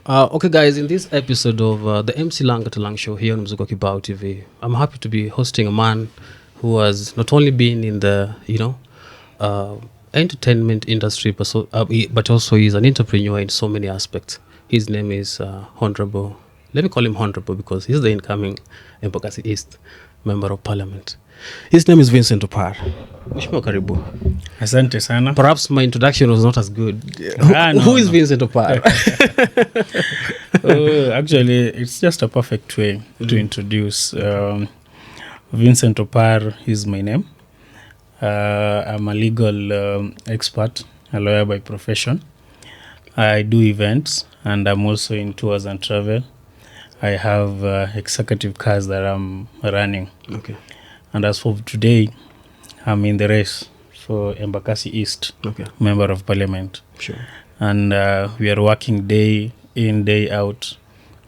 Okay, guys, in this episode of the MC Langa to Lang show here on Mzuko Kibao TV, I'm happy to be hosting a man who has not only been in the, uh, entertainment industry, but also he's an entrepreneur in so many aspects. His name is Honorable. Let me call him Honorable because he's the incoming Embakasi East Member of Parliament. His name is Vincent Opar. Mheshimiwa karibu. Asante sana. Perhaps my introduction was not as good. Who is Vincent Opar? Actually, it's just a perfect way to introduce. Vincent Opar is my name. I'm a legal expert, a lawyer by profession. I do events and I'm also in tours and travel. I have executive cars that I'm running. Okay. And as for today, I'm in the race for Embakasi East, Member of Parliament. Sure. And we are working day in, day out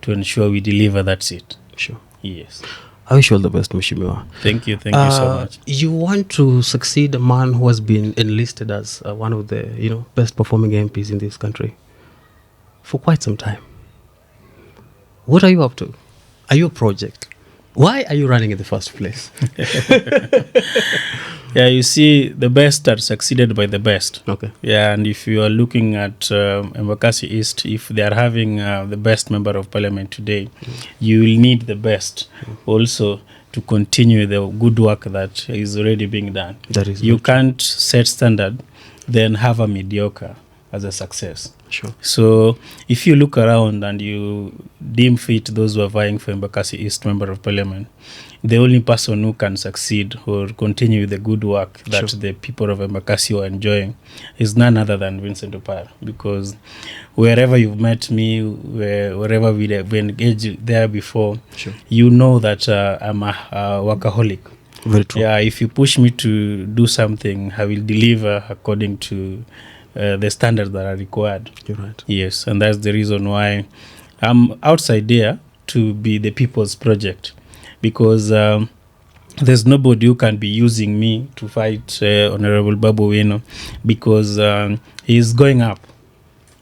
to ensure we deliver that seat. Sure. Yes. I wish you all the best, Mheshimiwa. Thank you so much. You want to succeed a man who has been enlisted as one of the best performing MPs in this country for quite some time. What are you up to? Are you a project? Why are you running in the first place? Yeah, you see, the best are succeeded by the best. Okay. Yeah, and if you are looking at Embakasi East, if they are having the best member of parliament today, you will need the best also to continue the good work that is already being done. That is you can't set standard, then have a mediocre as a success. Sure. So if you look around and you deem fit those who are vying for Embakasi East Member of Parliament, the only person who can succeed or continue the good work that the people of Embakasi are enjoying is none other than Vincent Opar. Because wherever you've met me, wherever we have engaged there before, you know that I'm a workaholic. Very true. Yeah, if you push me to do something, I will deliver according to the standards that are required. You're right. Yes, and that's the reason why I'm outside there to be the people's project, because there's nobody who can be using me to fight Honorable Babu Owino, because he's going up.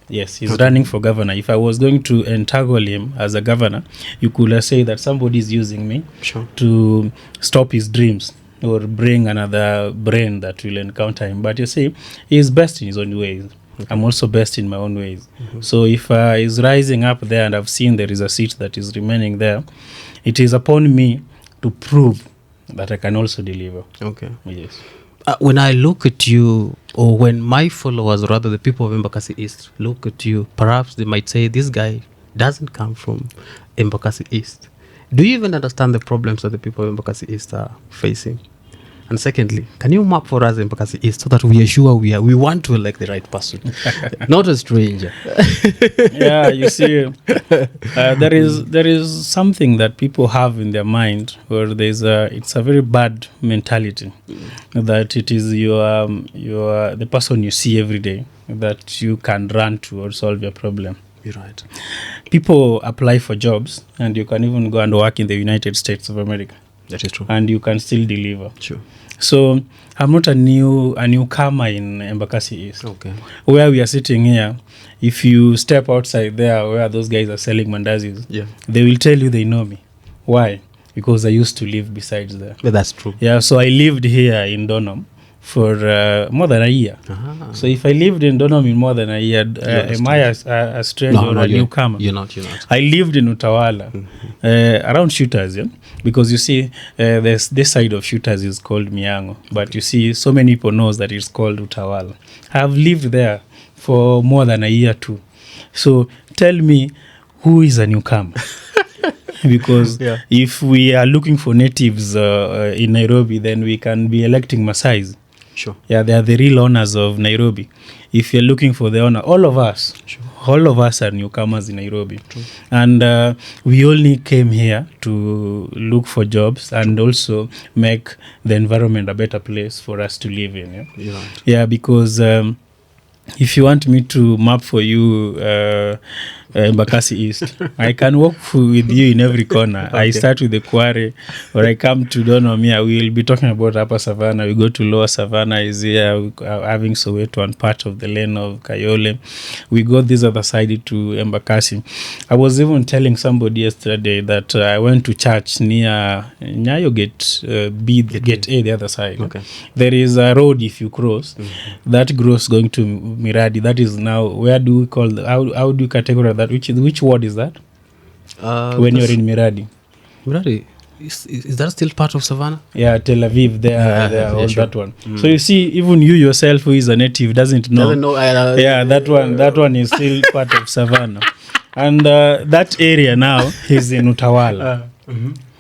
Yes, he's running for governor. If I was going to entangle him as a governor, you could say that somebody is using me to stop his dreams or bring another brain that will encounter him. But you see, he's best in his own ways. I'm also best in my own ways. So if he's rising up there and I've seen there is a seat that is remaining there, it is upon me to prove that I can also deliver. Okay. Yes. When I look at you, or when my followers, or rather the people of Embakasi East, look at you, perhaps they might say, this guy doesn't come from Embakasi East. Do you even understand the problems that the people of Embakasi East are facing? And secondly, can you map for us Embakasi East so that we are sure we want to elect the right person, not a stranger? Yeah, you see, there is something that people have in their mind where it's a very bad mentality that it is the person you see every day that you can run to or solve your problem. You're right. People apply for jobs and you can even go and work in the United States of America. That is true. And you can still deliver. Sure. So I'm not a newcomer in Embakasi East. Okay. Where we are sitting here, if you step outside there where those guys are selling mandazis, they will tell you they know me. Why? Because I used to live besides there. But that's true. Yeah, so I lived here in Donholm for more than a year. So if I lived in Donholm in more than a year, am I a stranger or a newcomer? You're not. I lived in Utawala, around Shooters, because you see, there's this side of Shooters is called Miango, but you see, so many people knows that it's called Utawala. I have lived there for more than a year too. So tell me, who is a newcomer? Because if we are looking for natives in Nairobi, then we can be electing Maasais. Sure. Yeah, they are the real owners of Nairobi. If you're looking for the owner, all of us are newcomers in Nairobi. True. And we only came here to look for jobs and also make the environment a better place for us to live in. Yeah, You're right. Yeah, because if you want me to map for you Embakasi East. I can walk with you in every corner. I start with the quarry, or I come to Donomia. We will be talking about Upper Savannah. We go to Lower Savannah is here, having Soweto and part of the lane of Kayole. We go this other side to Embakasi. I was even telling somebody yesterday that I went to church near Nyayo Gate B, Gate A, the other side. Okay. There is a road if you cross, that grows going to Miradi. That is now, where do we call, how do you categorize that? Which ward is that? When you're in Miradi? Miradi, is that still part of Savannah? Yeah, Tel Aviv, all sure. that one. So you see, even you yourself, who is a native, doesn't know. Yeah, that one is still part of Savannah. And that area now is in Utawala.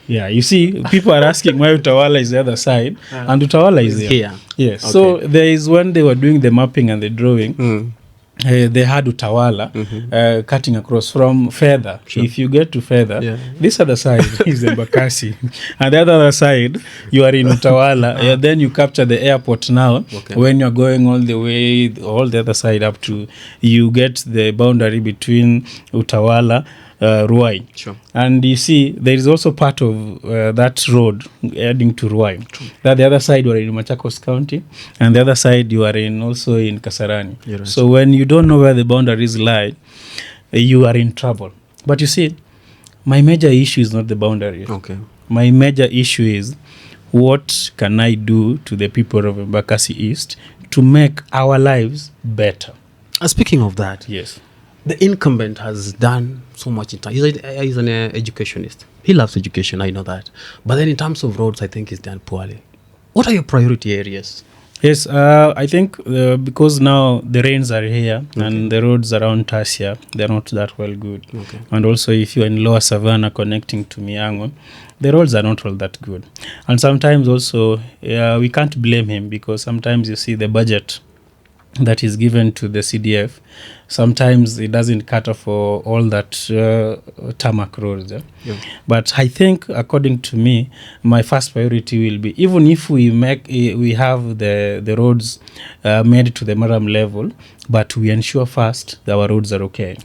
Yeah, you see, people are asking why Utawala is the other side, and Utawala is here. Yes. Okay. So there is, when they were doing the mapping and the drawing, they had Utawala cutting across from Feather. Sure. If you get to Feather, this other side is Embakasi, and the other side you are in Utawala. Then you capture the airport now. Okay. When you're going all the way, all the other side up to, you get the boundary between Utawala, Ruai. Sure. And you see, there is also part of that road heading to Ruai. True. That the other side you are in Machakos County, and the other side you are in also in Kasarani. Right. So when you don't know where the boundaries lie, you are in trouble. But you see, my major issue is not the boundary. Okay. My major issue is, what can I do to the people of Embakasi East to make our lives better? Speaking of that, yes, the incumbent has done so much in time. He's an educationist. He loves education, I know that. But then in terms of roads, I think he's done poorly. What are your priority areas? Yes, I think because now the rains are here, and the roads around Tasia, they're not that well good. Okay. And also if you're in Lower Savannah connecting to Miango, the roads are not all that good. And sometimes also we can't blame him, because sometimes you see the budget that is given to the CDF, sometimes it doesn't cater for all that tarmac roads. But I think, according to me, my first priority will be, even if we have the roads made to the Maram level, but we ensure first that our roads are okay.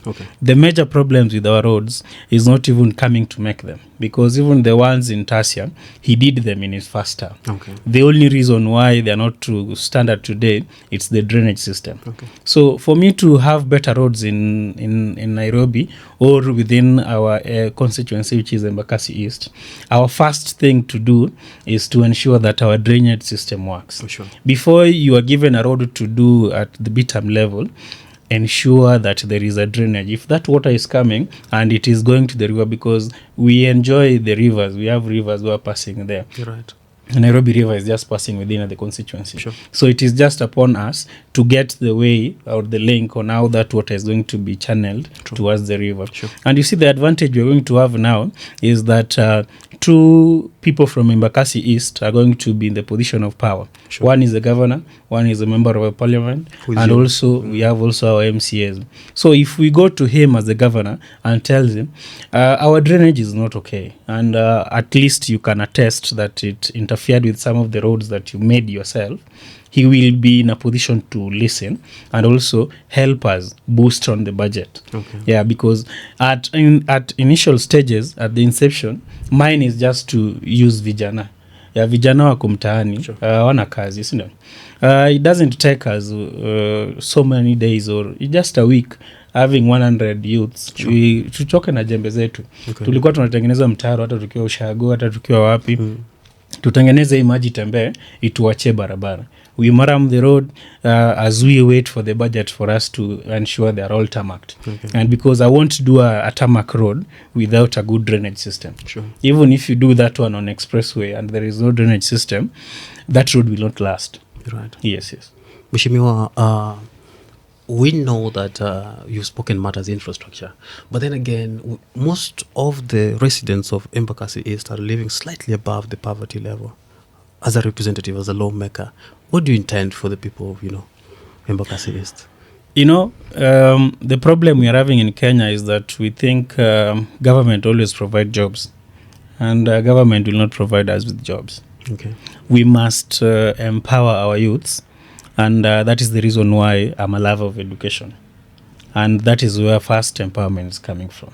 The major problems with our roads is not even coming to make them, because even the ones in Tasia, he did them in his first term. The only reason why they are not to standard today, it's the drainage system. So for me to have better roads in Nairobi, or within our constituency, which is Embakasi East, our first thing to do is to ensure that our drainage system works. Sure. Before you are given a road to do at the BTAM level, ensure that there is a drainage. If that water is coming and it is going to the river, because we enjoy the rivers, we have rivers who are passing there. You're right. Nairobi River is just passing within the constituency. Sure. So it is just upon us to get the way or the link on how that water is going to be channeled towards the river. Sure. And you see, the advantage we're going to have now is that two people from Embakasi East are going to be in the position of power. Sure. One is the governor, one is a member of a parliament, and also we have also our MCAs. So if we go to him as the governor and tells him, our drainage is not okay, and at least you can attest that it interfered with some of the roads that you made yourself, he will be in a position to listen and also help us boost on the budget. Yeah, because at initial stages, at the inception, mine is just to use vijana. Yeah, vijana wako mtaani, wana kazi, isn't it? It doesn't take us so many days or just a week having 100 youths. Tutoke na jembe zetu. Tulikuwa tunatengeneza mtaro hata tukiwa Ushago, hata tukiwa wapi. Tutengeneze hii maji tembee, ituache barabara. We maram the road as we wait for the budget for us to ensure they are all tarmacked. And because I won't do a tarmac road without a good drainage system. Sure. Even if you do that one on expressway and there is no drainage system, that road will not last. Right. Yes, yes. Mheshimiwa, we know that you've spoken matters infrastructure, but then again, most of the residents of Embakasi East are living slightly above the poverty level. As a representative, as a lawmaker, what do you intend for the people of, Embakasi East? The problem we are having in Kenya is that we think government always provide jobs, and government will not provide us with jobs. We must empower our youths, and that is the reason why I'm a lover of education. and that is where first empowerment is coming from.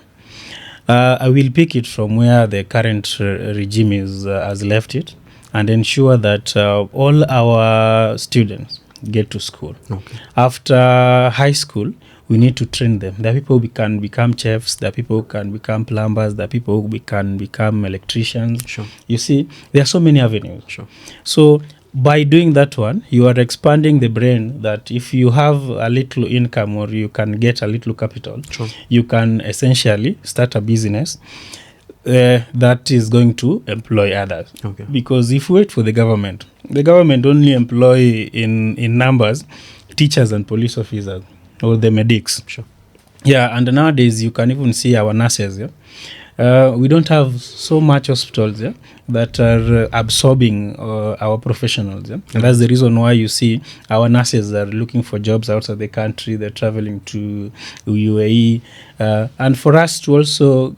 I will pick it from where the current regime has left it, and ensure that all our students get to school. Okay. After high school, we need to train them. There are people who can become chefs, there are people who can become plumbers, there are people who can become electricians. Sure. You see, there are so many avenues. Sure. So by doing that one, you are expanding the brain that if you have a little income or you can get a little capital, Sure. you can essentially start a business that is going to employ others. Okay. Because if we wait for the government only employ in numbers teachers and police officers or the medics. Sure. Yeah, and nowadays you can even see our nurses. Yeah, we don't have so much hospitals, yeah, that are absorbing our professionals. Yeah? And that's the reason why you see our nurses are looking for jobs outside the country. They're traveling to UAE. And for us to also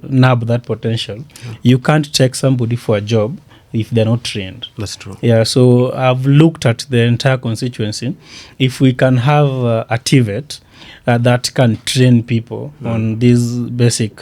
nab that potential, you can't take somebody for a job if they're not trained. That's true. Yeah, so I've looked at the entire constituency. If we can have a TVET that can train people on these basic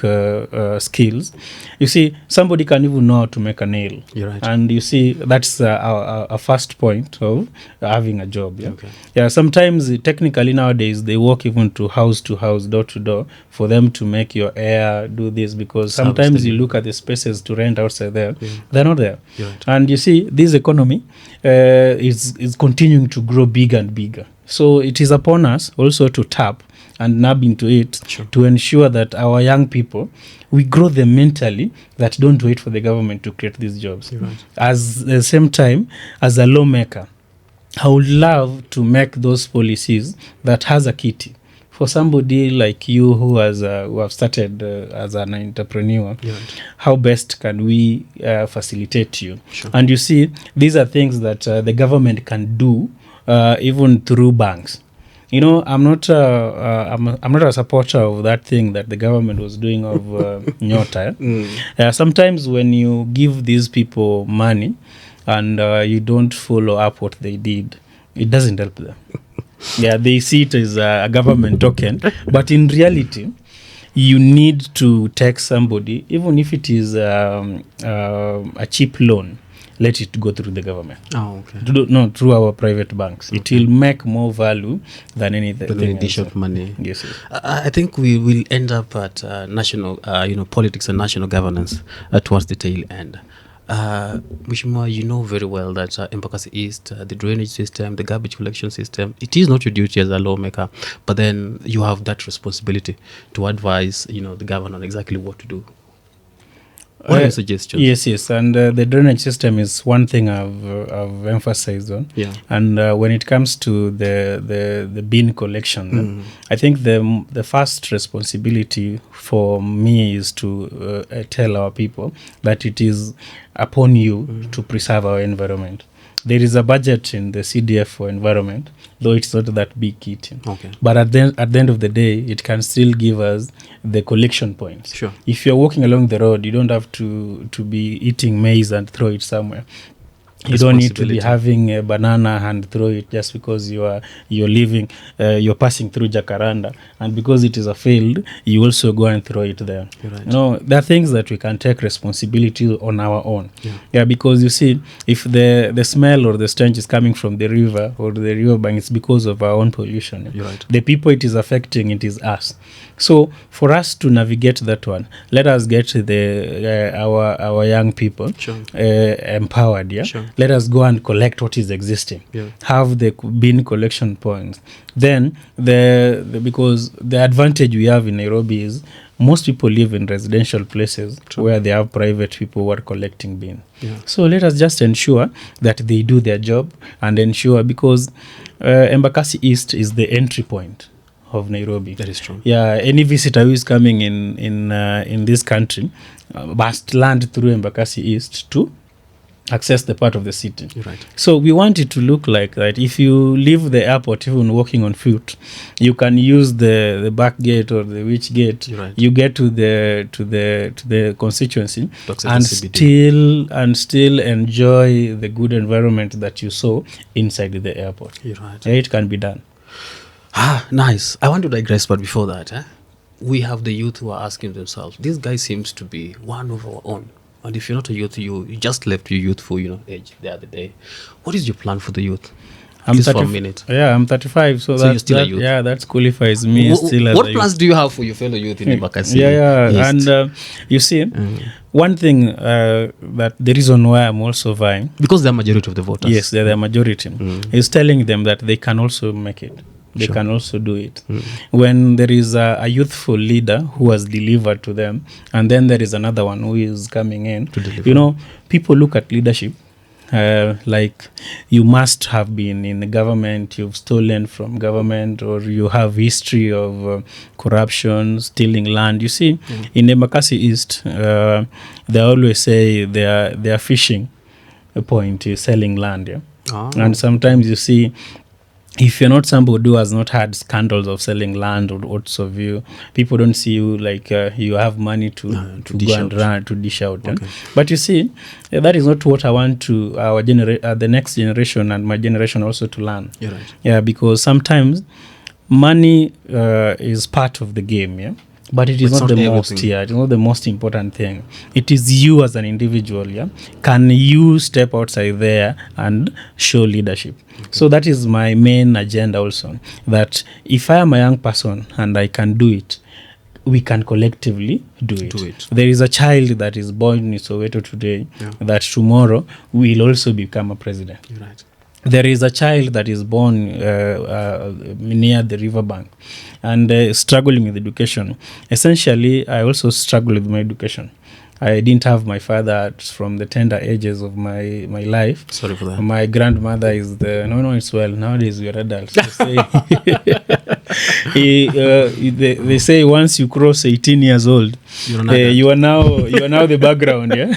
skills, you see, somebody can even know how to make a nail. You're right. And you see, that's a first point of having a job. Yeah, Okay. yeah. Sometimes technically nowadays they work even to house, door to door, for them to make your air do this, because sometimes you look at the spaces to rent outside there, they're not there. You're right. And you see, this economy is continuing to grow bigger and bigger. So it is upon us also to tap and nab into it. Sure. To ensure that our young people, we grow them mentally, that don't wait for the government to create these jobs. You're right. As the same time, as a lawmaker, I would love to make those policies that has a kitty. For somebody like you who have started as an entrepreneur, You're right. how best can we facilitate you? Sure. And you see, these are things that the government can do even through banks. You know, I'm not a supporter of that thing that the government was doing of Nyota. Sometimes when you give these people money and you don't follow up what they did, it doesn't help them. Yeah, they see it as a government token, but in reality, you need to take somebody, even if it is a cheap loan, let it go through the government. Oh, okay. No, through our private banks. It will make more value than anything. With the dish of money. Yes. I think we will end up at national, politics and national governance towards the tail end. Mheshimiwa, you know very well that Embakasi East, the drainage system, the garbage collection system, it is not your duty as a lawmaker, but then you have that responsibility to advise, the governor on exactly what to do. What are your suggestions? Yes, and the drainage system is one thing I've emphasized on. Yeah. And when it comes to the bin collection, I think the first responsibility for me is to tell our people that it is upon you to preserve our environment. There is a budget in the CDF for environment, though it's not that big kitty. Okay. But at the end of the day, it can still give us the collection points. Sure. If you're walking along the road, you don't have to be eating maize and throw it somewhere. You don't need to be having a banana and throw it just because you're passing through Jacaranda, and because it is a field, you also go and throw it there. You're right. There are things that we can take responsibility on our own. Yeah. Because you see, if the smell or the stench is coming from the river or the riverbank, it's because of our own pollution. You're right. The people it is affecting, it is us. So for us to navigate that one, let us get our young people empowered. Yeah. Sure. Let us go and collect what is existing. Yeah. Have the bin collection points. Then because the advantage we have in Nairobi is most people live in residential places where they have private people who are collecting bin. Yeah. So let us just ensure that they do their job and ensure, because Embakasi East is the entry point of Nairobi. That is true. Yeah, any visitor who is coming in this country must land through Embakasi East to access the part of the city. Right. So we want it to look like that. If you leave the airport even walking on foot, you can use the back gate or the which gate. Right. You get to the constituency and still enjoy the good environment that you saw inside the airport. You're right. It can be done. Nice. I want to digress, but before that, we have the youth who are asking themselves, this guy seems to be one of our own. And if you're not a youth, you just left your youthful, age the other day. What is your plan for the youth? Just for a minute. Yeah, I'm 35, so you're still a youth. Yeah, that qualifies me still as what a plans youth. do you have for your fellow youth in Embakasi? Yeah, East? and you see, one thing that the reason why I'm also vying, because they're majority of the voters. yes, they're the majority, is telling them that they can also make it. They Sure. can also do it. When there is a youthful leader who has delivered to them, and then there is another one who is coming in, To deliver. people look at leadership like you must have been in the government, you've stolen from government, or you have history of corruption, stealing land. You see, in Embakasi East, they always say their fishing point is selling land. Yeah, and sometimes you see, if you're not somebody who has not had scandals of selling land or lots of you, people don't see you like you have money to dish go and out. run, to dish out. Okay. But you see, that is not what I want to our the next generation and my generation also to learn. You're right. Yeah, because sometimes money is part of the game. Yeah. But it is It's not not the most. everything. Yeah, it is not the most important thing. It is you as an individual. Yeah, can you step outside there and show leadership? Okay. So that is my main agenda also. That if I am a young person and I can do it, we can collectively do it. There is a child that is born in Soweto today that tomorrow will also become a president. You're right. There is a child that is born near the riverbank and struggling with education. Essentially, I also struggle with my education. I didn't have my father from the tender ages of my life. Sorry for that. My grandmother is no, it's well. Nowadays we are adults. They say once you cross 18 years old, you are now the background. Yeah.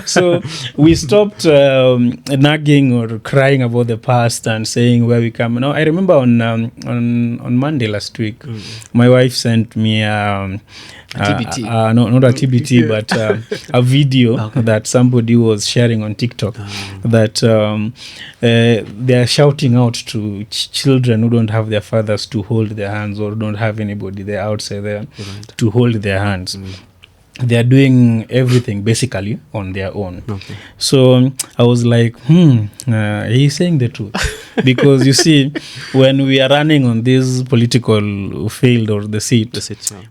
So we stopped nagging or crying about the past and saying where we come. Now I remember on Monday last week, my wife sent me a TBT. No, not a TBT, but a video that somebody was sharing on TikTok that they are shouting out to children who don't have their fathers to hold their hands or don't have anybody there outside there to hold their hands. They are doing everything basically on their own. Okay. So I was like, he's saying the truth. Because you see, when we are running on this political field or the seat,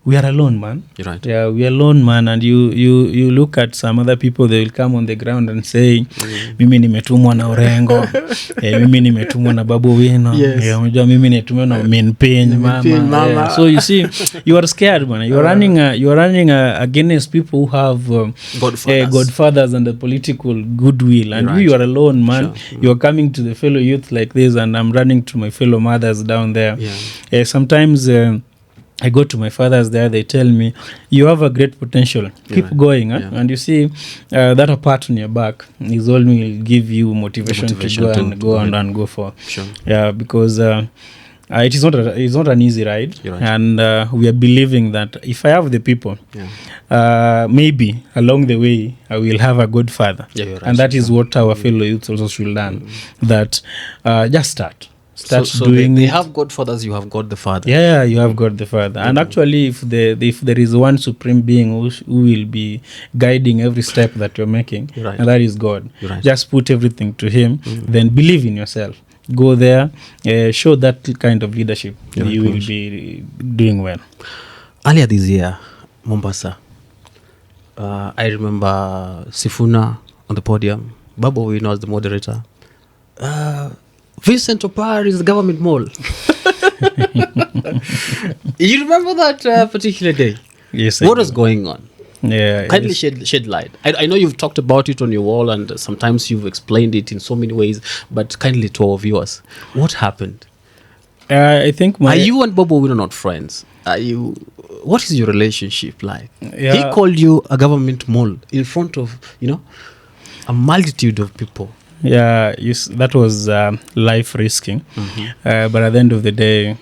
we are alone, man. You're right. Yeah, we are alone, man. And you look at some other people, they will come on the ground and say, mimi nimetumwa na Orengo, mimi nimetumwa na Babu Owino, mimi nimetumwa na Minpin, mama. So you see, you are scared, man. You are running against people who have godfathers and the political goodwill, and you are alone, man. Sure. You are coming to the fellow youth like this, and I'm running to my fellow mothers down there. Sometimes I go to my fathers there, they tell me, you have a great potential, keep going. And you see, that a pat on your back is all will give you motivation to go and go for. Sure. Yeah, because it's not an easy ride. Right. And we are believing that if I have the people, maybe along the way I will have a good father. Right. And that is what our fellow youths also should learn, that just start doing. They have godfathers, you have God the Father. Yeah, you have God the Father. And actually, if there is one supreme being who will be guiding every step that you're making, and that is God. Just put everything to Him, then believe in yourself. Go there, show that kind of leadership. You will be doing well. Earlier this year, Mombasa, I remember Sifuna on the podium, Babu Owino as the moderator. Vincent Opar is the government mole. You remember that particular day? Yes. What was going on? Yeah. Kindly shed light. I know you've talked about it on your wall, and sometimes you've explained it in so many ways, but kindly to our viewers, what happened? I think are you and Babu Owino not friends? What is your relationship like? Yeah. He called you a government mole in front of a multitude of people. Yeah, that was life risking. But at the end of the day,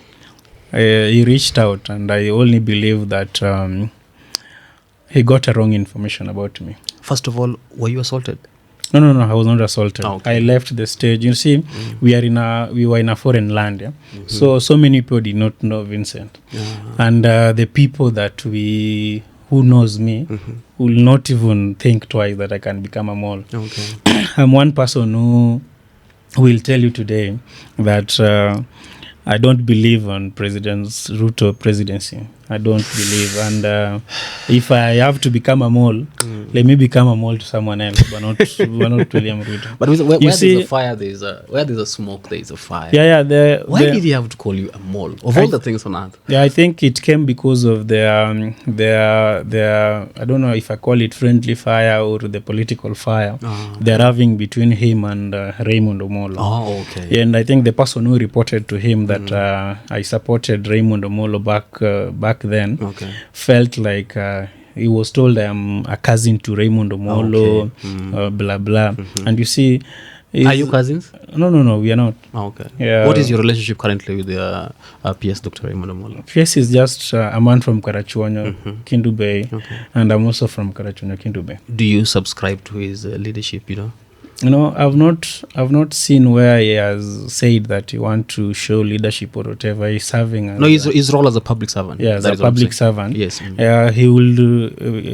he reached out, and I only believe that he got a wrong information about me. First of all, were you assaulted? No, I was not assaulted. Okay. I left the stage. You see, we were in a foreign land. Yeah? So many people did not know Vincent, and the people that who knows me will not even think twice that I can become a mole. Okay. I'm one person who will tell you today that I don't believe on President Ruto presidency. I don't believe, and if I have to become a mole, let me become a mole to someone else, but not William Ruto. But where You there's see- a fire, where there's a smoke, there is a fire. Yeah. Why did he have to call you a mole of all the things on earth? Yeah, I think it came because of their I don't know if I call it friendly fire or the political fire they're having between him and Raymond Omolo. Oh, okay. And I think the person who reported to him that I supported Raymond Omolo back then felt like he was told I'm a cousin to Raymond Omolo, blah blah. And you see, are you cousins? No, we are not. Okay. Yeah. What is your relationship currently with the PS Dr. Raymond Omolo? PS is just a man from Karachuonyo, Kindu Bay, and I'm also from Karachuonyo, Kindu Bay. Do you subscribe to his leadership, you know? You know, I've not seen where he has said that he want to show leadership or whatever. He's serving as his role as a public servant. Yeah, as a public servant. Yes. He will do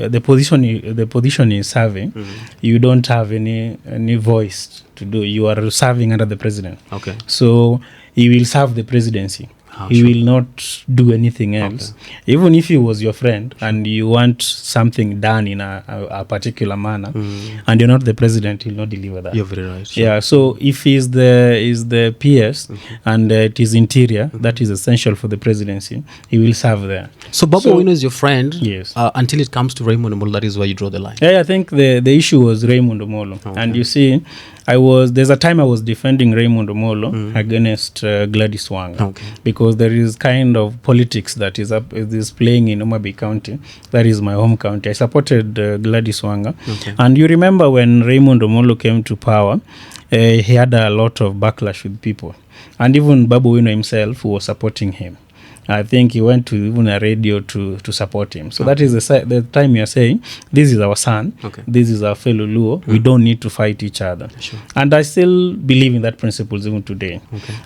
the position he's serving. You don't have any voice to do. You are serving under the president. Okay. So he will serve the presidency. He will not do anything else. Even if he was your friend and you want something done in a particular manner and you're not the president, he'll not deliver that. You're very right. Sure. Yeah, so if he's the PS and it is interior, that is essential for the presidency, he will serve there. So Babu Owino is your friend. Yes. Until it comes to Raymond Omolo, that is where you draw the line. Yeah, I think the issue was Raymond Omolo. And you see, there's a time I was defending Raymond Omolo against Gladys Wanga because there is kind of politics that is playing in Omabay County. That is my home county. I supported Gladys Wanga. And you remember when Raymond Omolo came to power, he had a lot of backlash with people. And even Babu Owino himself was supporting him. I think he went to even a radio to support him. So that is the time you are saying, this is our son, this is our fellow Luo, we don't need to fight each other. Sure. And I still believe in that principle even today.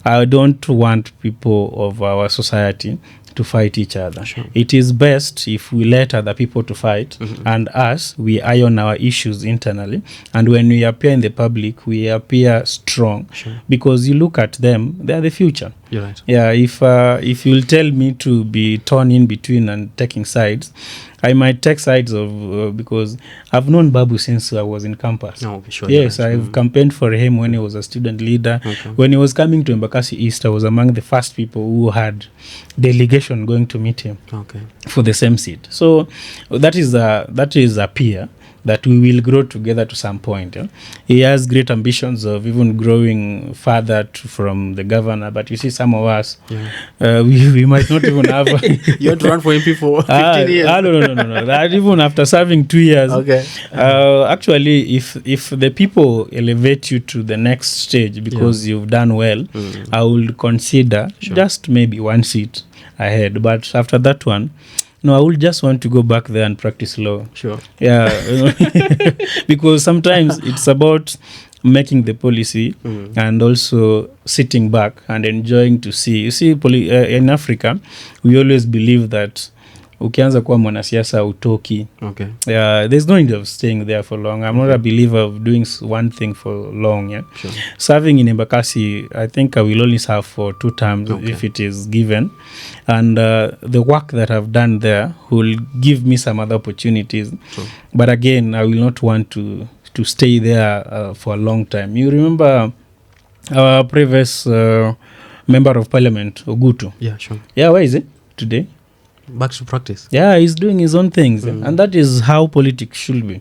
I don't want people of our society to fight each other. Sure. It is best if we let other people to fight and us, we iron our issues internally. And when we appear in the public, we appear strong because you look at them, they are the future. You're right. Yeah, if you'll tell me to be torn in between and taking sides, I might take sides of because I've known Babu since I was in campus. Sure. Yes, I've campaigned for him when he was a student leader. When he was coming to Embakasi East, I was among the first people who had delegation going to meet him for the same seat. So that is a peer that we will grow together to some point. Yeah? He has great ambitions of even growing further from the governor, but you see some of us, we might not even have... You want to run for MP for 15 years? No. That even after serving 2 years. Actually, if the people elevate you to the next stage because you've done well, I will consider just maybe one seat ahead. But after that one, no, I would just want to go back there and practice law. Sure. Yeah. Because sometimes it's about making the policy and also sitting back and enjoying to see. You see, in Africa, we always believe that ukianza kuwa mwanasiasa utoki. There's no need of staying there for long. I'm not a believer of doing one thing for long. Yeah. Sure. Serving in Embakasi, I think I will only serve for 2 terms if it is given. And the work that I've done there will give me some other opportunities. Sure. But again, I will not want to stay there for a long time. You remember our previous member of parliament, Ogutu? Yeah, sure. Yeah, where is it today? Back to practice. Yeah, he's doing his own things. And that is how politics should be.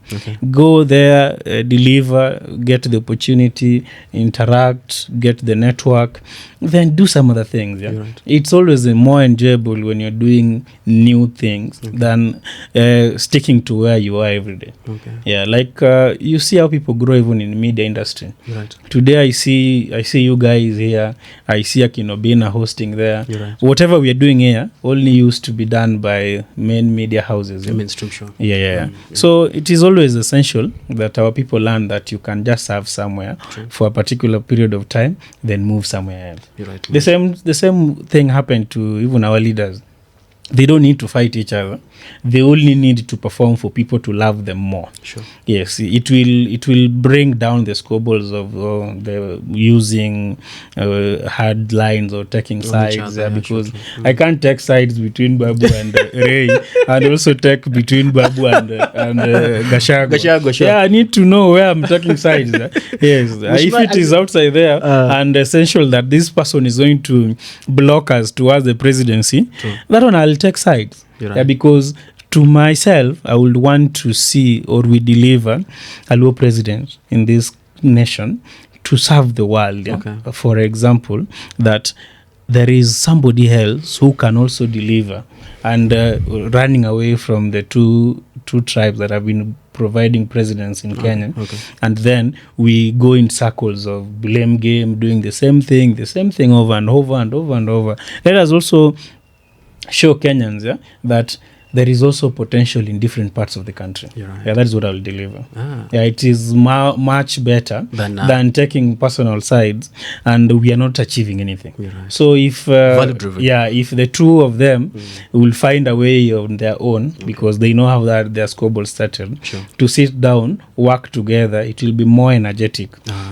Go there, deliver, get the opportunity, interact, get the network, then do some other things. Yeah? Right. It's always more enjoyable when you're doing new things than sticking to where you are every day. Yeah, like you see how people grow even in media industry. Right. Today I see you guys here. I see Akinobina hosting there. Right. Whatever we are doing here only used to be done by main media houses. The mainstream show. Yeah. So it is always essential that our people learn that you can just serve somewhere for a particular period of time, then move somewhere else. You're right. The same thing happened to even our leaders. They don't need to fight each other. They only need to perform for people to love them more. Sure. Yes, it will bring down the squabbles of the using hard lines or taking sides. Because I can't take sides between Babu and Ray, and also take between Babu and Gashago. Sure. Yeah, I need to know where I'm taking sides. Yes, if it is outside there and essential that this person is going to block us towards the presidency, that one I'll take sides. Right. Yeah, because to myself, I would want to see or we deliver a low president in this nation to serve the world. Yeah? Okay. For example, that there is somebody else who can also deliver, and running away from the two tribes that have been providing presidents in Kenya. Okay. And then we go in circles of blame game, doing the same thing over and over and over and over. Let us also show Kenyans that there is also potential in different parts of the country. Right. Yeah, that is what I'll deliver. Yeah, it is much better than taking personal sides, and we are not achieving anything. Right. So if if the two of them will find a way on their own, because they know how that their squabble started, to sit down, work together, it will be more energetic.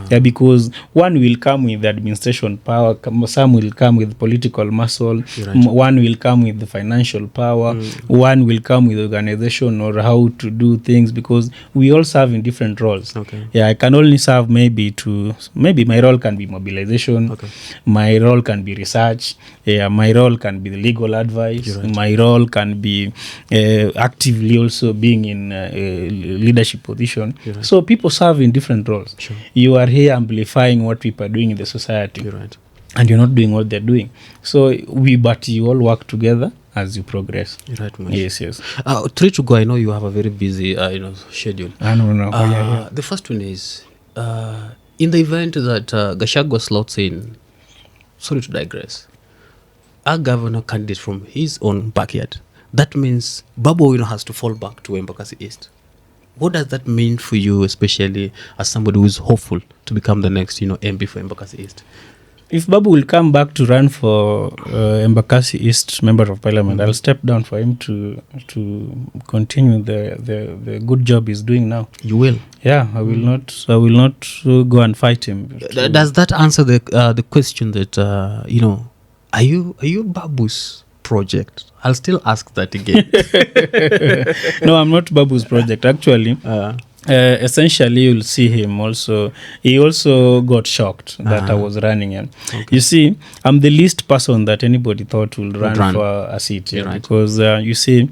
Yeah, because one will come with administration power, some will come with political muscle, one will come with the financial power, one will come with organization or how to do things, because we all serve in different roles. Yeah, I can only serve maybe my role can be mobilization, my role can be research, my role can be the legal advice, my role can be actively also being in a leadership position. So people serve in different roles. You are here amplifying what people are doing in the society, and you're not doing what they're doing. So but you all work together as you progress. Right, yes. 3 to go. I know you have a very busy schedule. I don't know. The first one is in the event that Gachagua slots in, sorry to digress, our governor candidate from his own backyard, that means Babu Owino has to fall back to Embakasi East. What does that mean for you, especially as somebody who is hopeful to become the next MP for Embakasi East? If Babu will come back to run for Embakasi East Member of Parliament, I'll step down for him to continue the good job he's doing now. You will? Yeah, I will not. I will not go and fight him. Does that answer the question that are you Babu's project? I'll still ask that again. No, I'm not Babu's project actually. Essentially, you'll see him also. He also got shocked that I was running him. You see, I'm the least person that anybody thought will run for a seat. Because you see,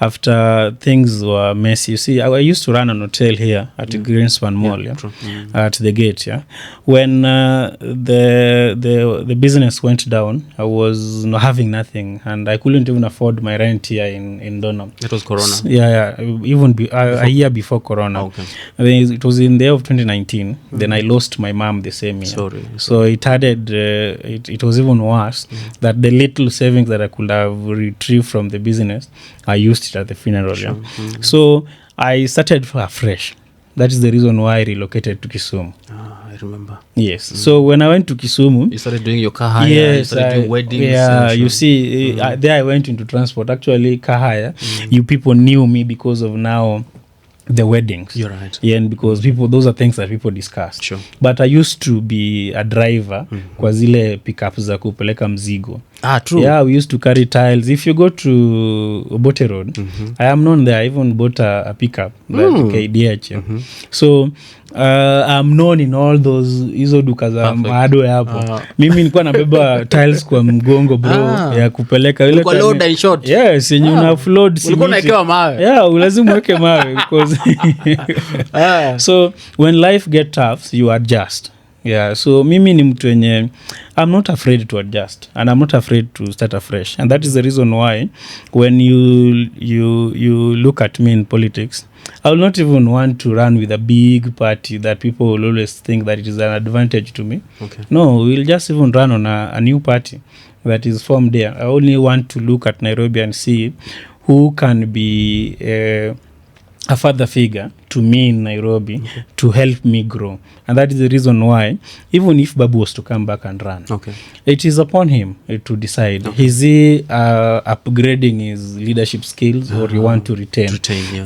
after things were messy, you see, I used to run an hotel here at the Greenspan Mall, at the gate. When the business went down, I was having nothing, and I couldn't even afford my rent here in Donham. It was Corona. Even a year before Corona. It was in the year of 2019. Then I lost my mom the same year. Sorry. So it added. It was even worse that the little savings that I could have retrieved from the business, I used it at the funeral. So I started afresh. That is the reason why I relocated to Kisumu. I remember. Yes. So when I went to Kisumu, you started doing your car hire. You started doing weddings. Yeah, you see, there I went into transport. Actually, car hire, you people knew me because of now the weddings. You're right. Yeah, and because those are things that people discuss. Sure. But I used to be a driver kwa zile pickups za kupeleka mzigo. True. Yeah, we used to carry tiles. If you go to Obote Road, I am known there. I even bought a pickup, like KDH. So I'm known in all those hizo duka za maado hapo. Mimi nilikuwa nabeba tiles kwa mgongo bro ya kupeleka ile kwa load and short. Yes, yenye una flood. Ulikuwa unawekewa mawe. Yeah, lazima uweke mawe because so when life get tough, you adjust. Yeah, so mimi ni mtu wenye I'm not afraid to adjust, and I'm not afraid to start afresh, and that is the reason why when you look at me in politics, I will not even want to run with a big party that people will always think that it is an advantage to me. No, we'll just even run on a new party that is formed there. I only want to look at Nairobi and see who can be a father figure to me in Nairobi, to help me grow. And that is the reason why, even if Babu was to come back and run, it is upon him to decide. Is he upgrading his leadership skills, or you want to retain?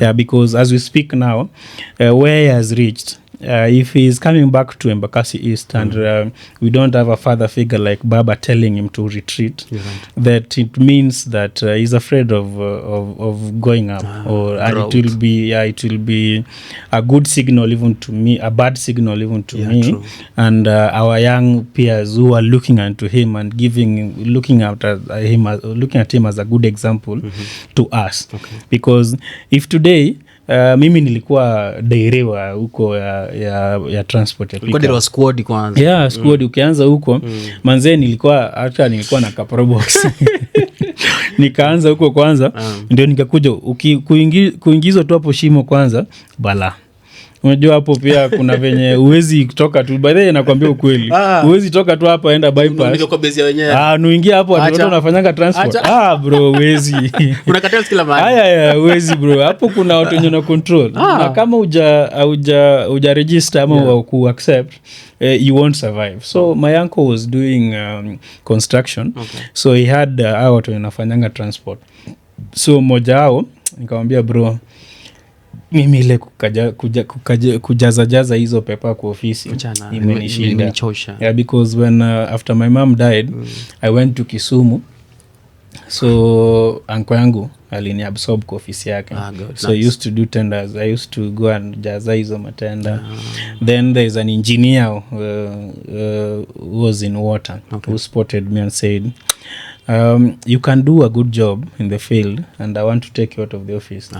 Yeah, because as we speak now, where he has reached, if he is coming back to Embakasi East and we don't have a father figure like Baba telling him to retreat, that it means that he's afraid of going up, and it will be a good signal even to me, a bad signal even to me, true. And our young peers who are looking into him and looking at him as a good example to us, because if today mimi nilikuwa dairewa huko ya transport ya squad kwanza. Yeah, squad ukianza huko manze nilikuwa na kaprobox. Nikaanza huko kwanza ndio nikakuja kuingizwa tu hapo shimo kwanza bala. Unajua hapo pia kuna venye uwezi kutoka tu, by the way nakwambia ukweli. Uwezi toka tu hapa enda bypass. Ndio kwa base wenyewe. Nuingia hapo watu wanafanyanga transport. Bro uwezi. Kuna cartels kila mahali. Haya uwezi bro. Hapo kuna watu wenye na control. Na kama uja register ama ku accept, you won't survive. So my uncle was doing construction. So he had watu wanafanyanga transport. So mmoja wao nikamwambia bro, mimi ile kujaza hizo pepa kwa ofisi imenishinda. Yeah, because when after my mom died, I went to Kisumu. So uncle yangu aliniabsorb kwa ofisi yake. So I used to do tenders. I used to go and jaza hizo matenda. Then there is an engineer who was in water who spotted me and said, you can do a good job in the field and I want to take you out of the office.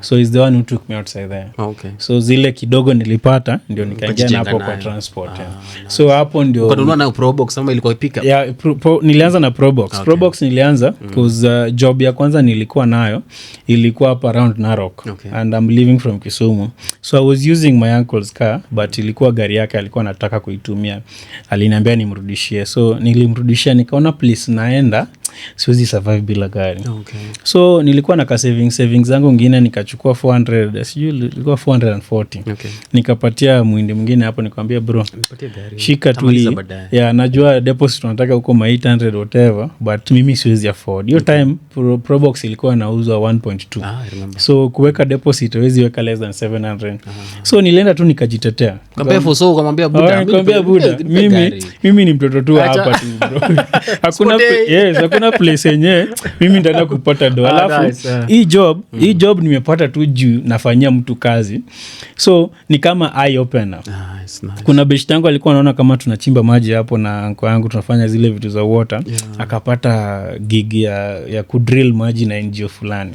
So he's the one who took me outside there. So zile kidogo nilipata ndio nikaingia na hapo kwa transport. Nice. So hapo ndio ukanunua na Probox ama ilikuwa pika? Yeah, nilianza na Probox. Probox nilianza because job ya kwanza nilikuwa nayo ilikuwa up around Narok and I'm living from Kisumu. So I was using my uncle's car, but ilikuwa gari yake alikuwa anataka kuitumia. Aliniambia nimrudishie. So nilimrudishia, nikaona place naenda siwezi survive bila gari. So nilikuwa na savings zangu ngine nikachukua 400, sijui ilikuwa 440. Nikapatia mwindi mwingine hapo nikamwambia bro, shika tu hii. Yeah, najua deposit tunataka huko 800 whatever, but mimi siwezi afford. Hiyo time Probox ilikuwa inauzwa 1.2. So kuweka deposit hawezi weka less than 700. So nilienda tu nikajitetea. Ukamwambia Buda, mimi ni mtoto tu hapa tu bro. Hakuna place yenye mimi ndaenda kupata doa. Alafu hii job nimepata tu juu nafanyia mtu kazi. So ni kama eye opener. Nice. Kuna beshte yangu alikuwa anaona kama tunachimba maji hapo na anko yangu tunafanya zile vitu za water. Akapata gig ya kudrill maji na NGO fulani.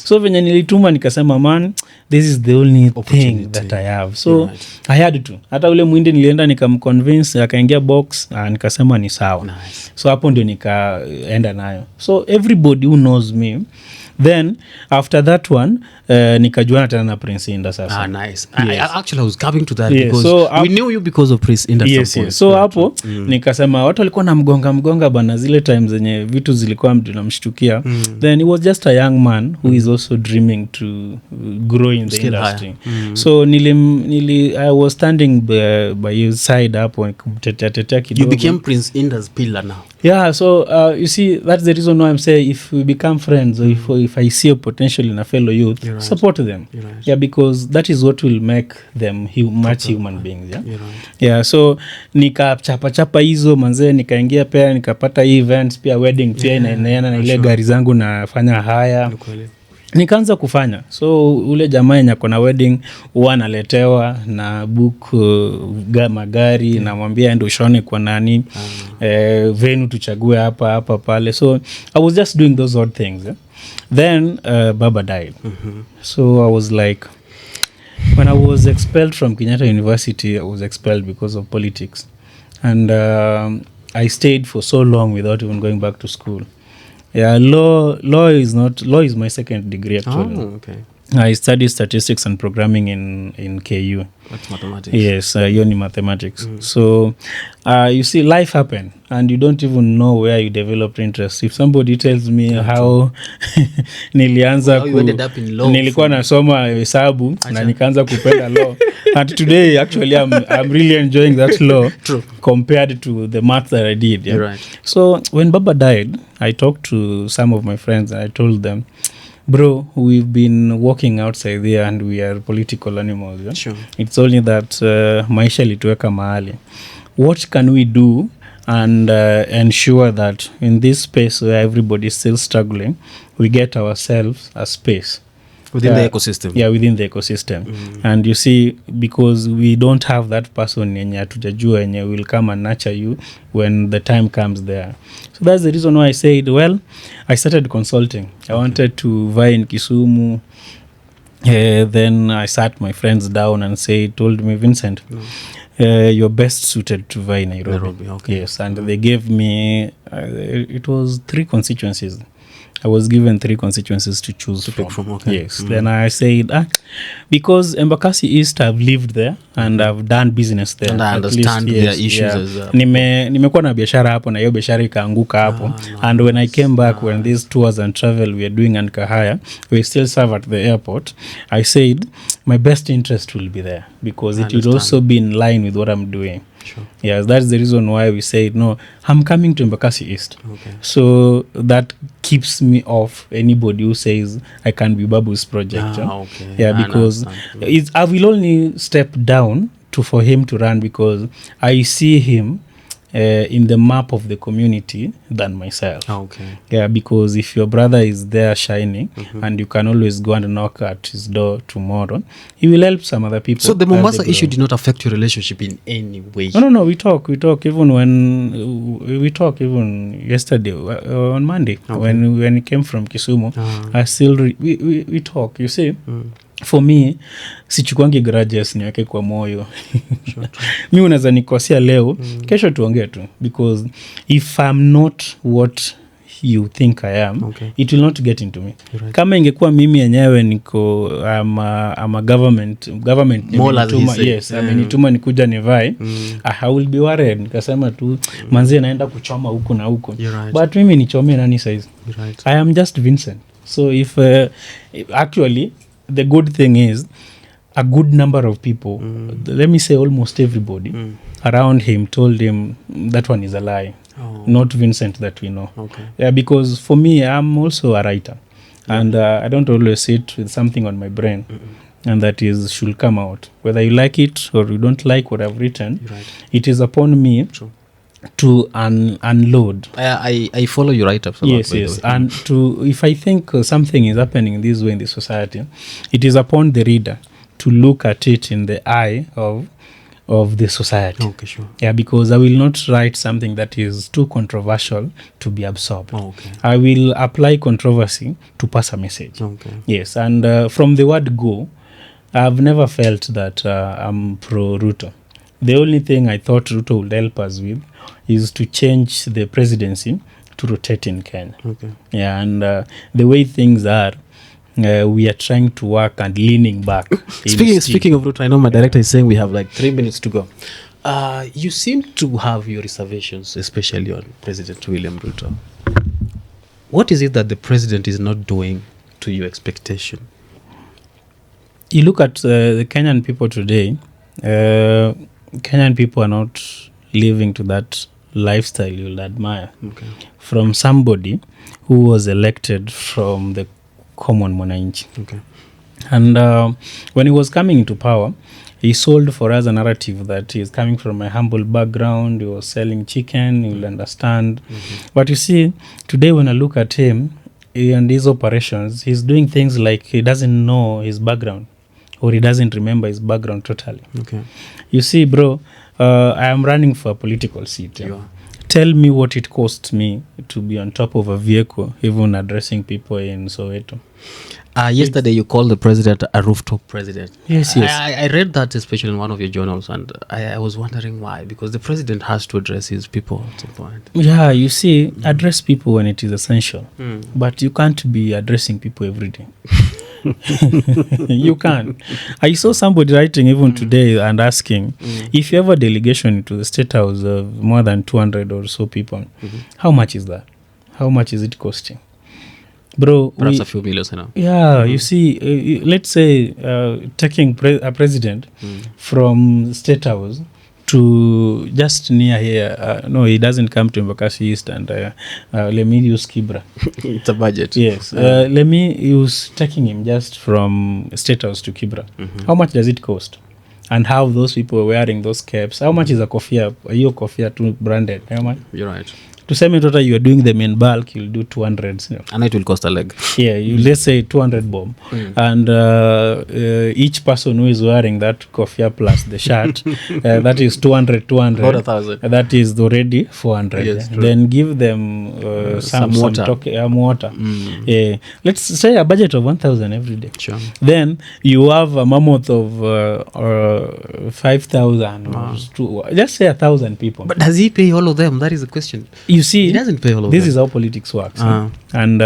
So venye nilituma nikasema man, this is the only thing that I have. So I had to. Hata ule mwindi nilienda nikamconvince akaingia box, nikasema ni sawa. So hapo ndio nikaenda nayo. So everybody who knows me, then after that one nikajuana tena na Prince Inda sasa. Nice. Actually I was coming to that because so, we knew you because of Prince Inda. Yes. So hapo nikasema watu walikuwa na mgonga bana zile times zenye vitu zilikuwa tunamshtukia. Then he was just a young man who is also dreaming to grow in the industry. So I was standing by his side hapo kumtetea kidogo. You became Prince Inda's pillar now. Yeah, so you see that's the reason why I'm saying if we become friends or if I see a potential in a fellow youth, support them. Yeah, because that is what will make them much human beings. Yeah, so nikachapa hizo manze, nikaingia pia nikapata events pia wedding pia na ile gari zangu nafanya haya. Nikaanza kufanya. So ule jamaa yenye kuna wedding huwa analetewa na book magari na mwambia ende ushone kwa nani venue tuchague hapa pale. So I was just doing those odd things. Then Baba died. So I was like, when I was expelled from Kenyatta University, I was expelled because of politics. And I stayed for so long without even going back to school. Yeah, law is my second degree actually. I studied statistics and programming in KU. That's mathematics. Yes, uni mathematics. So, you see, life happen, and you don't even know where you developed interest. If somebody tells me how nilianza How you ended up in law nilikuwa nasoma hesabu na nikaanza kupenda law, and today actually I'm really enjoying that law. True. Compared to the math that I did. Yeah? You're right. So when Baba died, I talked to some of my friends and I told them, bro, we've been walking outside there and we are political animals. Yeah? Sure. It's only that maisha ilituweka mahali. What can we do and ensure that in this space where everybody is still struggling, we get ourselves a space within the ecosystem? Yeah, within the ecosystem. And you see, because we don't have that person yenye atujajua yenye will come and nurture you when the time comes there. So that's the reason why I said, well, I started consulting. I wanted to vie in Kisumu. Then I sat my friends down and told me, Vincent, you're best suited to vie in Nairobi. Okay. Yes, and they gave me, it was 3 constituencies. I was given 3 constituencies to choose from. Okay. Yes. Then I said, because Embakasi East, I've lived there and I've done business there. And I understand their issues as nimekuwa na biashara hapo na hiyo biashara ikaanguka hapo. And when I came back, when these tours and travel we are doing and Kahaya, we still serve at the airport, I said, my best interest will be there because it will also be in line with what I'm doing. Sure. Yes, that's the reason why we said, no, I'm coming to Embakasi East. Okay. So that keeps me off anybody who says I can be Babu's project. Okay. Yeah, because I will only step down for him to run because I see him in the map of the community than myself. Okay. Yeah, because if your brother is there shining and you can always go and knock at his door tomorrow, he will help some other people. So the Mombasa issue did not affect your relationship in any way? No, we talk even when we talk even yesterday on Monday when he came from Kisumu. I still we talk, you see. For me, sichukwangi grudges niweke kwa moyo. Mi unaweza nikosea leo, kesho tuongee tu. Because if I'm not what you think I am, it will not get into me. Right. Kama ingekuwa mimi yenyewe niko I'm a government amenituma nikuja nivai, I will be worried. Nikasema tu manzi naenda kuchoma huku na huku. Right. But mimi nichome nani size? Right. I am just Vincent. So if actually the good thing is a good number of people, let me say almost everybody around him told him that one is a lie. Not Vincent that we know. Okay. Yeah, because for me, I'm also a writer. And I don't always sit with something on my brain and that is should come out. Whether you like it or you don't like what I've written, it is upon me to unload. I follow you right up. Yes. And to if I think something is happening this way in the society, it is upon the reader to look at it in the eye of the society. Okay, sure. Yeah, because I will not write something that is too controversial to be absorbed. Okay. I will apply controversy to pass a message. Okay. Yes, and from the word go, I've never felt that I'm pro-Ruto. The only thing I thought Ruto would help us with is to change the presidency to rotate in Kenya. Okay. Yeah, and the way things are, we are trying to work and leaning back. Speaking of Ruto, I know my director is saying we have like 3 minutes to go. You seem to have your reservations, especially on President William Ruto. What is it that the president is not doing to your expectation? You look at the Kenyan people today, Kenyan people are not living to that lifestyle you'll admire. Okay. From somebody who was elected from the common mwananchi. Okay. And when he was coming into power, he sold for us a narrative that he is coming from a humble background, he was selling chicken, you'll understand. But you see, today when I look at him and his operations, he's doing things like he doesn't know his background or he doesn't remember his background totally. Okay. You see, bro, I am running for a political seat. Yeah? Tell me what it cost me to be on top of a vehicle, even addressing people in Soweto. Yesterday you called the president a rooftop president. Yes. I read that especially in one of your journals, and I was wondering why, because the president has to address his people at some point. Yeah, you see, address people when it is essential, but you can't be addressing people every day. You can. I saw somebody writing even today and asking if you have a delegation to the State House of more than 200 or so people, how much is that? How much is it costing? Bro, Perhaps a few millions, yeah, you see, let's say taking a president from State House to just near here. No, he doesn't come to Embakasi East, and let me use Kibra. It's a budget. Yes, let me use taking him just from State House to Kibra. How much does it cost? And how those people are wearing those caps? How much is a kofia? Your kofia too branded? How much? You're right. To say me total, you are doing them in bulk, you'll do 200s. You know. And it will cost a leg. Yeah, you let's say 200 bomb, and each person who is wearing that kofia plus the shirt, that is 200. About 1,000. That is already 400. Yes, true. Then give them some water. Water. Let's say a budget of 1,000 every day. Sure. Then you have a mammoth of 5,000. Just say 1,000 people. But does he pay all of them? That is the question. You see, He doesn't pay all of this them. is how politics works. Ah. And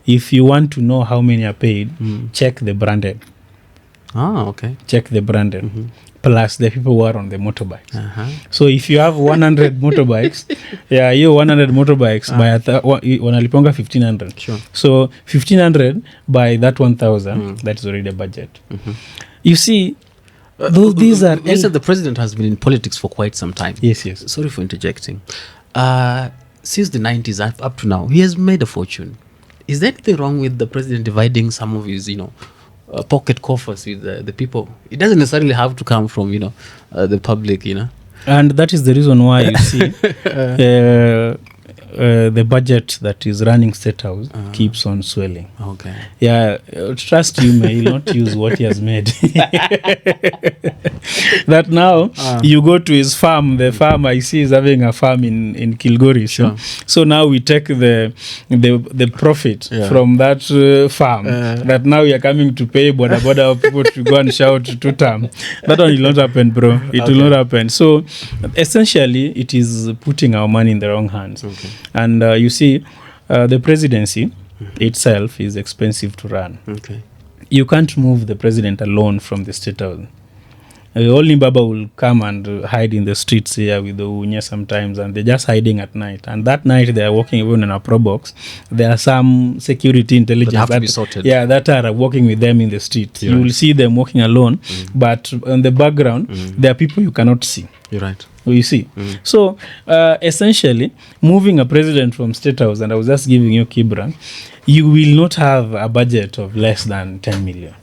if you want to know how many are paid, check the branded. Okay. Check the branded. Plus the people who are on the motorbikes. So So if you have 100 motorbikes, you 100 motorbikes by wanaliponga 1,500. Sure. So 1,500 by that 1,000, that is already a budget. You see, these are... You said the president has been in politics for quite some time. Yes. Sorry for interjecting. Since the 90s up to now, he has made a fortune. Is there anything wrong with the president dividing some of his, pocket coffers with the people? It doesn't necessarily have to come from, the public, And that is the reason why you see the budget that is running State House keeps on swelling. Okay. Yeah, trust you may not use what he has made. That now you go to his farm. The farm I see is having a farm in Kilgoris. Sure. So now we take the profit from that farm. That now you are coming to pay boda of people to go and shout to term. That one will not happen, bro. It will not happen. So essentially, it is putting our money in the wrong hands. Okay. And you see, the presidency itself is expensive to run. Okay. You can't move the president alone from the State House. Only Baba will come and hide in the streets here with the Unya sometimes, and they're just hiding at night. And that night they are walking even in a pro box. There are some security intelligence have to be sorted. that are walking with them in the street. You're You will right. see them walking alone, but on the background there are people you cannot see. You're right. You see, so essentially, moving a president from State House, and I was just giving you Kibra, you will not have a budget of less than 10 million.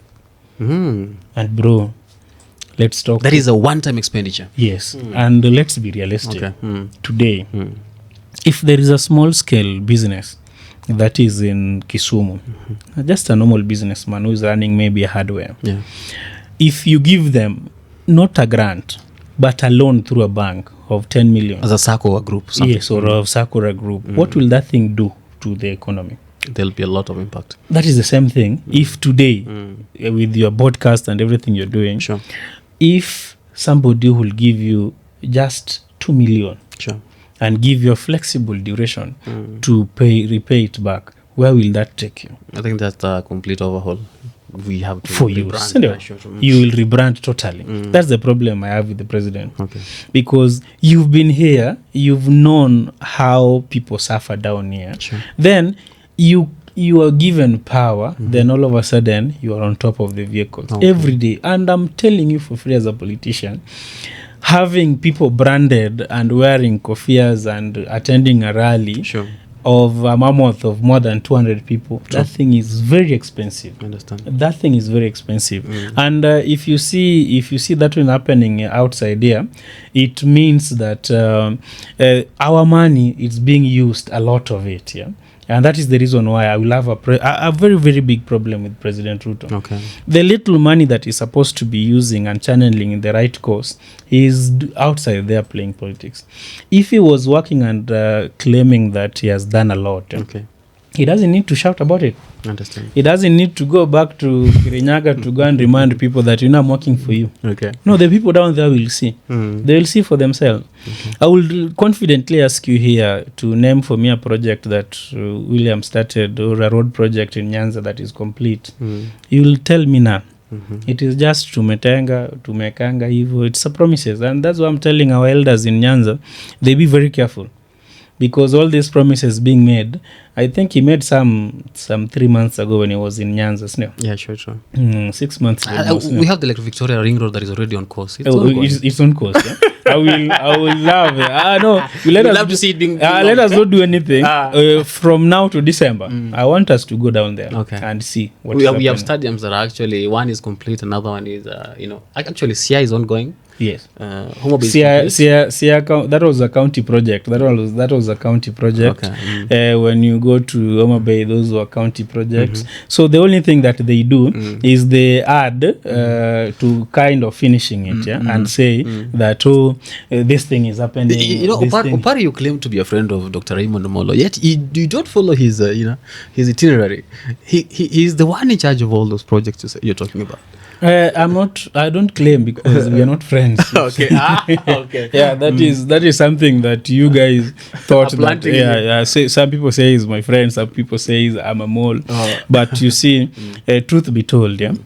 And bro, let's talk. That is a one-time expenditure. Yes, and let's be realistic. Okay. Today, if there is a small-scale business that is in Kisumu, just a normal businessman who is running maybe a hardware, Yeah. if you give them not a grant, but a loan through a bank of 10 million, As a SACCO or group. Something. yes, or of Sakura Group, what will that thing do to the economy? There'll be a lot of impact. That is the same thing. If today, with your podcast and everything you're doing, Sure. if somebody will give you just 2 million Sure. and give you a flexible duration to repay it back, where will that take you? I think that's a complete overhaul. We have to For you, rebrand. Sure. you will rebrand totally. That's the problem I have with the president. Okay. Because you've been here, you've known how people suffer down here. Sure. Then you are given power, then all of a sudden you are on top of the vehicles every day. And I'm telling you for free as a politician, having people branded and wearing kofias and attending a rally Sure. of a mammoth of more than 200 people, that thing is very expensive. I understand. That thing is very expensive. And if you see that one happening outside here, it means that our money is being used, a lot of it, and that is the reason why I will have a very, very big problem with President Ruto. Okay. The little money that he's supposed to be using and channeling in the right course is outside there playing politics. If he was working and claiming that he has done a lot, Okay. he doesn't need to shout about it. Understand. He doesn't need to go back to Kirinyaga to go and remind people that, I'm working for you. Okay. No, the people down there will see. They will see for themselves. Okay. I will confidently ask you here to name for me a project that William started, or a road project in Nyanza that is complete. You will tell me now. It is just tumekanga hivyo. It's a promises, and that's why I'm telling our elders in Nyanza, they be very careful, because all these promises being made, I think he made some 3 months ago when he was in Nyanza. No? Yeah, sure. 6 months ago. We have the Victoria Ring Road that is already on course. It's on course. Yeah? I will love it. No, let us love to see it being let us not do anything from now to December. I want us to go down there and see what we have stadiums that are actually, one is complete, another one is actually Sia is ongoing. Yes. Sia, that was a county project. That was a county project. Okay. When you go to Homa Bay, those were county projects. So the only thing that they do is they add to kind of finishing it, and say that this thing is happening. Opar, you claim to be a friend of Dr. Raymond Omolo, yet you don't follow his his itinerary. He's the one in charge of all those projects you're talking about. I don't claim, because we are not friends. Okay. Okay. Yeah, that is something that you guys thought that. Say, some people say he's my friend, some people say I'm a mole. But you see, truth be told, even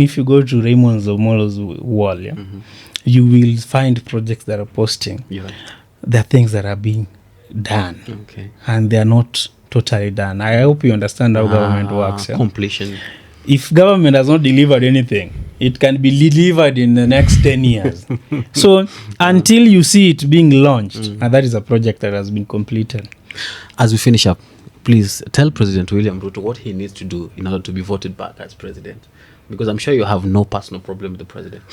if you go to Raymond Omolo's wall, you will find projects that are posting. Yeah. There are things that are being done, and they are not totally done. I hope you understand how government works. Completion. If government has not delivered anything, it can be delivered in the next 10 years. So until you see it being launched, and that is a project that has been completed. As we finish up, please tell President William Ruto what he needs to do in order to be voted back as president, because I'm sure you have no personal problem with the president.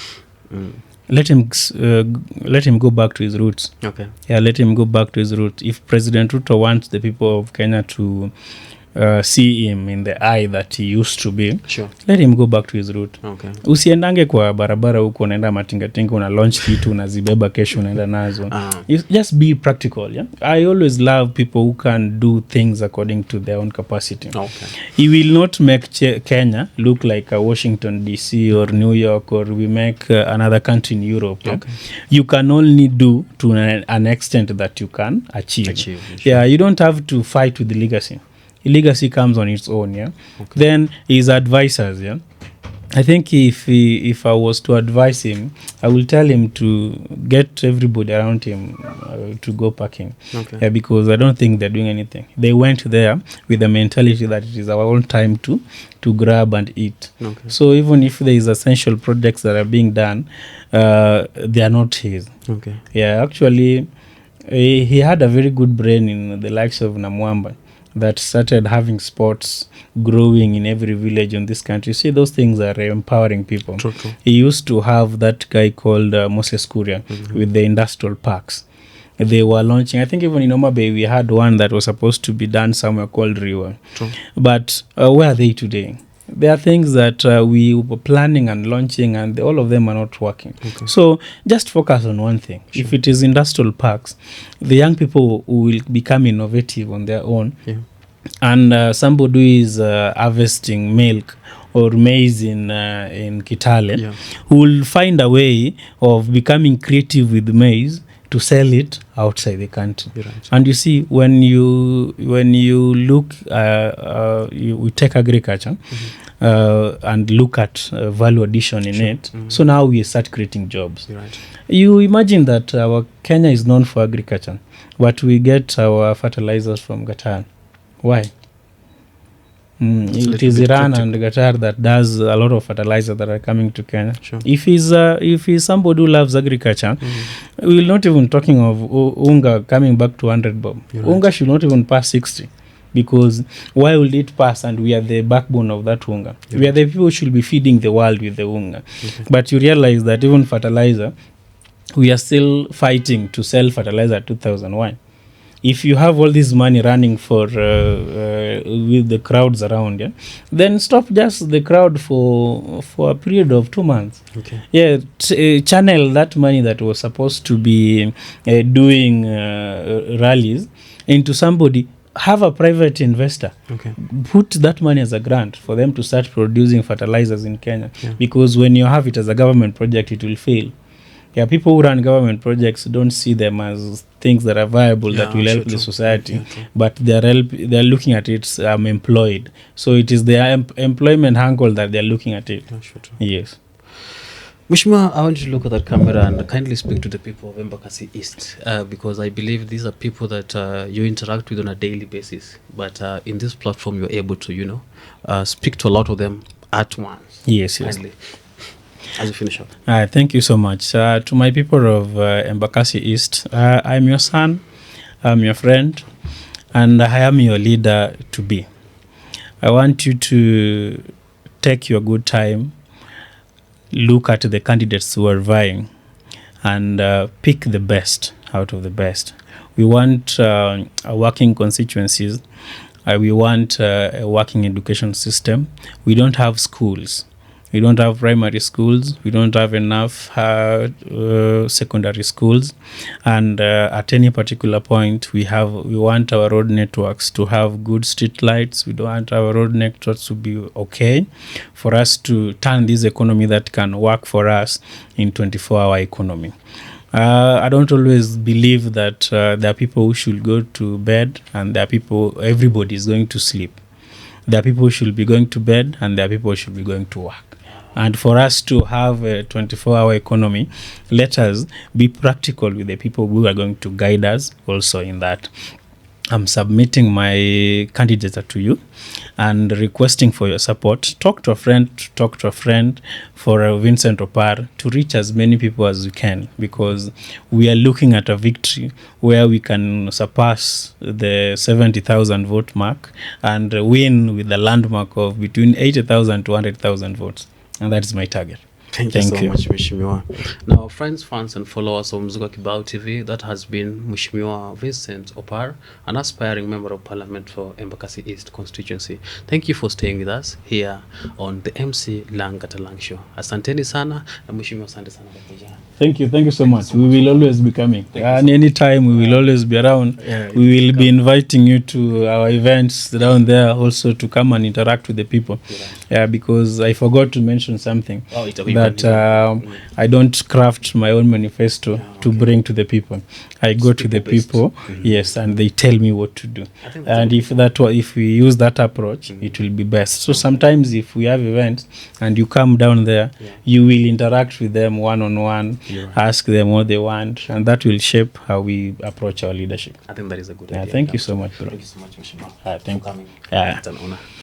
Let him go back to his roots. Okay. Yeah, let him go back to his roots. If President Ruto wants the people of Kenya to see him in the eye that he used to be, sure, let him go back to his route. Okay. Usiendange kwa barabara huko unaenda matingatinga una launch kitu unazibeba kesho unaenda nazo. Just be practical. Yeah? I always love people who can do things according to their own capacity. Okay. He will not make Kenya look like a Washington DC or New York, or we make another country in Europe. Yeah? Okay. You can only do to an extent that you can achieve. Sure. Yeah, you don't have to fight with the legacy. Legacy comes on its own. Yeah. Okay. Then his advisors. Yeah. I think if I was to advise him, I will tell him to get everybody around him to go packing. Okay. Yeah, because I don't think they're doing anything. They went there with the mentality that it is our own time to grab and eat. Okay. So even if there is essential projects that are being done, they are not his. Okay. Yeah, actually, he had a very good brain in the likes of Namwamba, that started having sports growing in every village in this country. See, those things are empowering people. True. He used to have that guy called Moses Kuria with the industrial parks. They were launching, I think even in Homa Bay, we had one that was supposed to be done somewhere called Riwa. True. But where are they today? There are things that we were planning and launching, and all of them are not working. Okay. So just focus on one thing. Sure. If it is industrial parks, the young people who will become innovative on their own. Yeah. And somebody who is harvesting milk or maize in Kitale, yeah, who will find a way of becoming creative with maize to sell it outside the country. Right. And you see, when you look, we take agriculture and look at value addition in it. So now we start creating jobs. Right. You imagine that our Kenya is known for agriculture, but we get our fertilizers from Qatar. Why? It is Iran and Qatar that does a lot of fertilizer that are coming to Kenya. Sure. If he's somebody who loves agriculture, we will not even talking of unga coming back to 100 bob. Right. Unga should not even pass 60, because why will it pass? And we are the backbone of that unga. Yeah. We are the people who should be feeding the world with the unga. Okay. But you realize that even fertilizer, we are still fighting to sell fertilizer at 2,000. Why? if you have all this money running for with the crowds around, yeah, then stop just the crowd for a period of 2 months. Okay. Yeah, channel that money that was supposed to be doing rallies into somebody. Have a private investor. Okay. Put that money as a grant for them to start producing fertilizers in Kenya. Yeah. Because when you have it as a government project, it will fail. Yeah, people who run government projects don't see them as things that are viable, that will help the society, but they're looking at it employed. So it is their employment angle that they're looking at it. Yes. Mheshimiwa, I want you to look at that camera and kindly speak to the people of Embakasi East, because I believe these are people that you interact with on a daily basis. But in this platform, you're able to, speak to a lot of them at once. Yes. Kindly, as you finish up. Thank you so much. To my people of Embakasi East, I'm your son, I'm your friend, and I am your leader to be. I want you to take your good time, look at the candidates who are vying, and pick the best out of the best. We want working constituencies. We want a working education system. We don't have schools. We don't have primary schools. We don't have enough secondary schools. And at any particular point, we want our road networks to have good street lights. We don't want our road networks to be okay for us to turn this economy that can work for us in 24-hour economy. I don't always believe that there are people who should go to bed and everybody is going to sleep. There are people who should be going to bed and there are people who should be going to work. And for us to have a 24-hour economy, let us be practical with the people who are going to guide us also in that. I'm submitting my candidature to you and requesting for your support. Talk to a friend for Vincent Opar to reach as many people as we can, because we are looking at a victory where we can surpass the 70,000 vote mark and win with a landmark of between 80,000 to 100,000 votes. And that is my target. Thank you so much, Mheshimiwa. Now, friends, fans, and followers of Mzunguka Kibao TV, that has been Mheshimiwa Vincent Opar, an aspiring member of parliament for Embakasi East constituency. Thank you for staying with us here on the MC Lang Show. Asanteni sana, na Mheshimiwa, asante sana. Thank you so much. We will always be coming. And anytime we will always be around. We will be inviting you to our events down there also to come and interact with the people. Because I forgot to mention something. That I don't craft my own manifesto to bring to the people. I go to the people, yes, and they tell me what to do. And if we use that approach, it will be best. So sometimes if we have events and you come down there, you will interact with them one-on-one, ask them what they want, and that will shape how we approach our leadership. I think that is a good idea. Thank you so much, bro. Thank you so much, Mheshimiwa. Thank you. It's an honor.